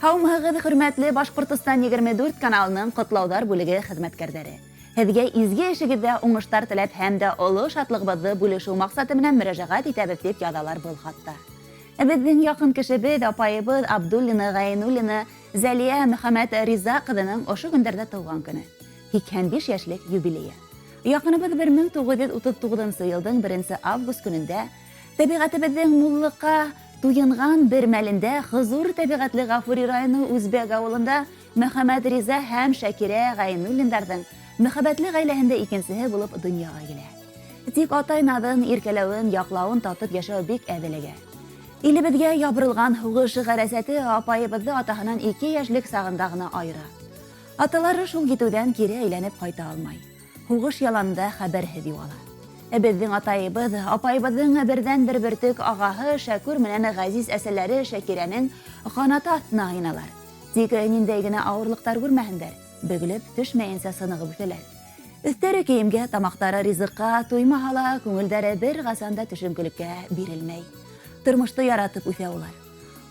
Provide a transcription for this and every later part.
Һаумыһығыҙ, хөрмәтле Башҡортостан 24 каналының ҡотлауҙар бүлеге хеҙмәткәрҙәре. Һеҙгә изге эшегеҙҙә уңыштар теләп һәм дә оло шатлығыбыҙҙы бүлешеү маҡсаты менән мөрәжәғәт итәбеҙ дип яҙалар был хатта. Беҙҙең яҡын кешебеҙ, апайыбыҙ Абдуллина Ғәйнуллина Зәлиә Мөхәммәт Риза ҡыҙының ошо көндәрҙә тыуған көнө. 85 йәшлек юбилейы. Яҡыныбыҙ 1939 йылдың 1 август көнөндә тәбиғәтебеҙҙең муллыҡҡа туйынған бер мәлендә хозур тәбиғәтле Ғафури районы Үзбәк ауылында Мөхәммәт Риза һәм Шәкирә Ғәйнуллиндарҙың мөхәббәтле ғаиләһендә икенсеһе булып донъяға килә. Тик атай наҙын, иркәләүен, яҡлауын татып йәшәү бик әҙеләгә. Илебеҙгә ябырылған һуғыш ғәрәсәте апайыбыҙҙы атаһынан 2 йәшлек сағында ғына айыра. Аталары шул китеүҙән кире әйләнеп ҡайта алмай. Һуғыш яланында хәбәрһеҙ юғала. Беҙҙең атайыбыҙ, апайыбыҙҙың берҙән-бер бөртөк ағаһы Шәкүр менән ғәзиз әсәләре Шәкирәнең ҡанаты аҫтына һыйналар. Тик ниндәй генә ауырлыҡтар күрмәһендәр, бөгөлөп төшмәйенсә сынығып үҫәләр. Өҫтәре кейемгә, тамаҡтары ризыҡҡа туймаһа ла, күңелдәре бер ҡасан да төшөнкөлөккә бирелмәй. Тормошто яратып үҫә улар.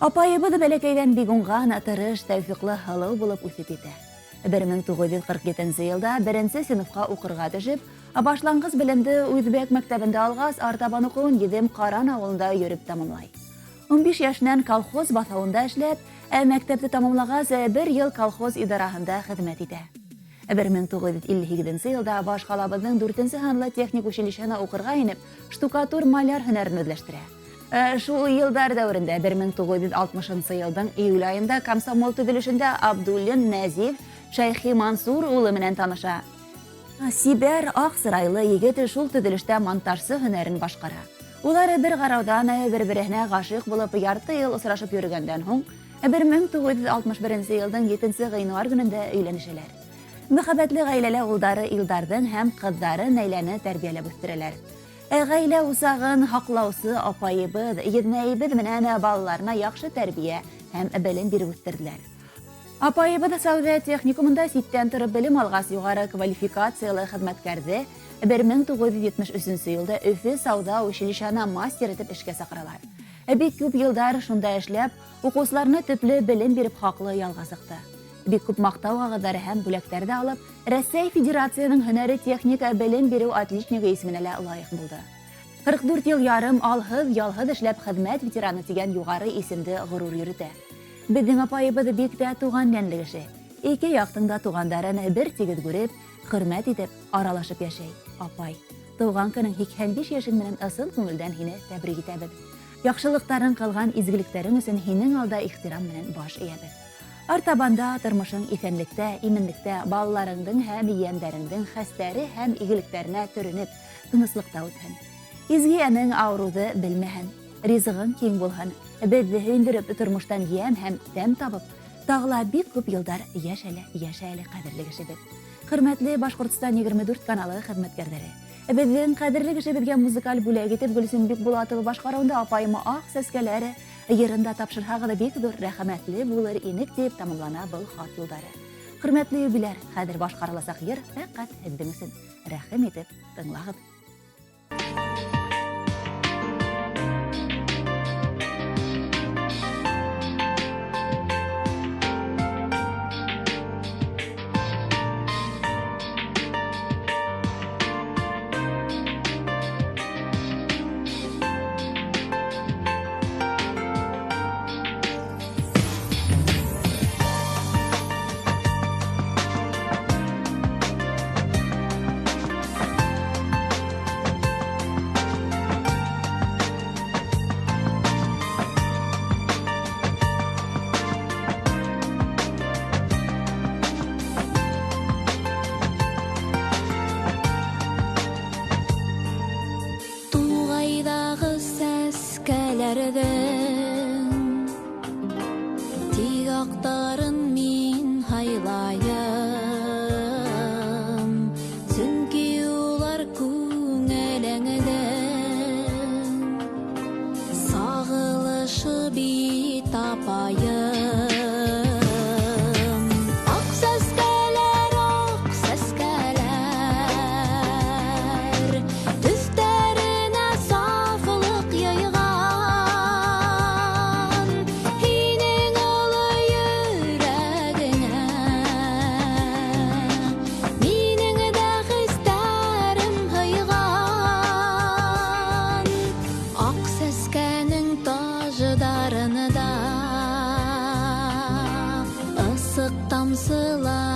Апайыбыҙ бәләкәйҙән бик уңған, тырыш, тәүфиҡлы, һылыу булып үҫеп итә. 1947 йылда 1-нсе синыфҡа уҡырға төшөп, башланғыс белемде Үзбәк мәктәбендә алғас, артабан уҡыуын Еҙем Ҡаран ауылында йөрөп тамамлай. 15 йәшенән колхоз баҫыуында эшләп, мәктәпте тамамлағас, 1 йыл колхоз идараһында хеҙмәт итә. 1958 йылда баш ҡалабыҙҙың 4-нсе һанлы техник училищеһына уҡырға инеп, штукатур маляр һөнәрен үҙләштерә. Шул йылдар дәүерендә 1960 йылдың июль айында комсомол төҙөлөшөндә Абдуллин Нәзиф Шәйхи Мансур улы менән таныша. Сибәр, аҡ сырайлы егет шул төҙөлөштә монтажсы һөнәрен башҡара. Улар бер ҡарауҙан бер-береһенә ғашиҡ булып, ярты йыл осрашып йөрөгәндән һуң, 1961 йылдың 7 ғинуар көнөндә өйләнешәләр. Мөхәббәтле ғаиләлә улдары Илдарҙың һәм ҡыҙҙары Нәйләне тәрбиәләп үҫтерәләр. Ғаилә усағын һаҡлаусы апайыбыҙ, еҙнәйебеҙ менән балаларына яҡшы тәрбиә һәм белем биреп үҫтерҙеләр. Апайыбыҙ Сәүҙә техникумында ситтән тороп белем алғас, юғары квалификациялы хеҙмәткәрҙе 1973 йылда Өфө сауҙа училищеһына мастер итеп эшкә саҡыралар. Бик күп йылдар шунда эшләп, уҡыусыларына төплө белем биреп хаҡлы ялға сыҡты. Бик күп маҡтау ҡағыҙҙары һәм бүләктәрҙе алып, Рәсәй Федерацияның һөнәри техника белем биреү отличнигы исеменә лә лайыҡ булды. 44 йыл ярым алһыҙ-ялһыҙ эшләп хеҙмәт ветераны тигән юғары исемде ғорур йөрөтә. Беҙҙең апайыбыҙ бик тә туған йәнле кеше. Ике яҡтың да туғандарын бер тигеҙ күреп, хөрмәт итеп, аралашып йәшәй. Апай, тыуған көнөң 85 йәшең менән ысын күңелдән һине тәбрик итәбеҙ. Яҡшылыҡтарын ҡылған изгелектәрең өсөн һинең алда ихтирам менән баш эйәбеҙ. Артабанда тормошың иҫәнлектә, именлектә, балаларыңдың һәм ейәндәреңдең хәстәре һәм игелектәренә төрөнөп, тыныслыҡта үтһен. Изгеәнең ауырыуҙы белмәһен, ризығың киң булһын, беҙҙе һөйөндөрөп, тормоштан йәм һәм тәм табып, тағыла бик күп йылдар йәшәле ҡәҙерле кешебеҙ. Хөрмәтле Башҡортостан 24 каналы хеҙмәткәрҙәре. Беҙҙең ҡәҙерле кешебеҙгә музыкаль бүләк итеп Гөлсөм Бикбулатова башҡарыуында апайыма аҡ сәскәләре йырында тапшырһағыҙ бик ҙур рәхмәтле булыр инек тип тамамлана был хат юлдары. Хөрмәтле юбиләр, хәҙер башҡарыласаҡ йыр фәҡәт һеҙҙең өсөн. Рәхим итеп тыңлағыҙ. Тик аҡтарын мин һайлайым, сөнки улар күңелеңдә сағылышы бит апайым. Аҡ сәскәләр, төҫтәренә сафлыҡ йыйған. Һинең оло тамсылар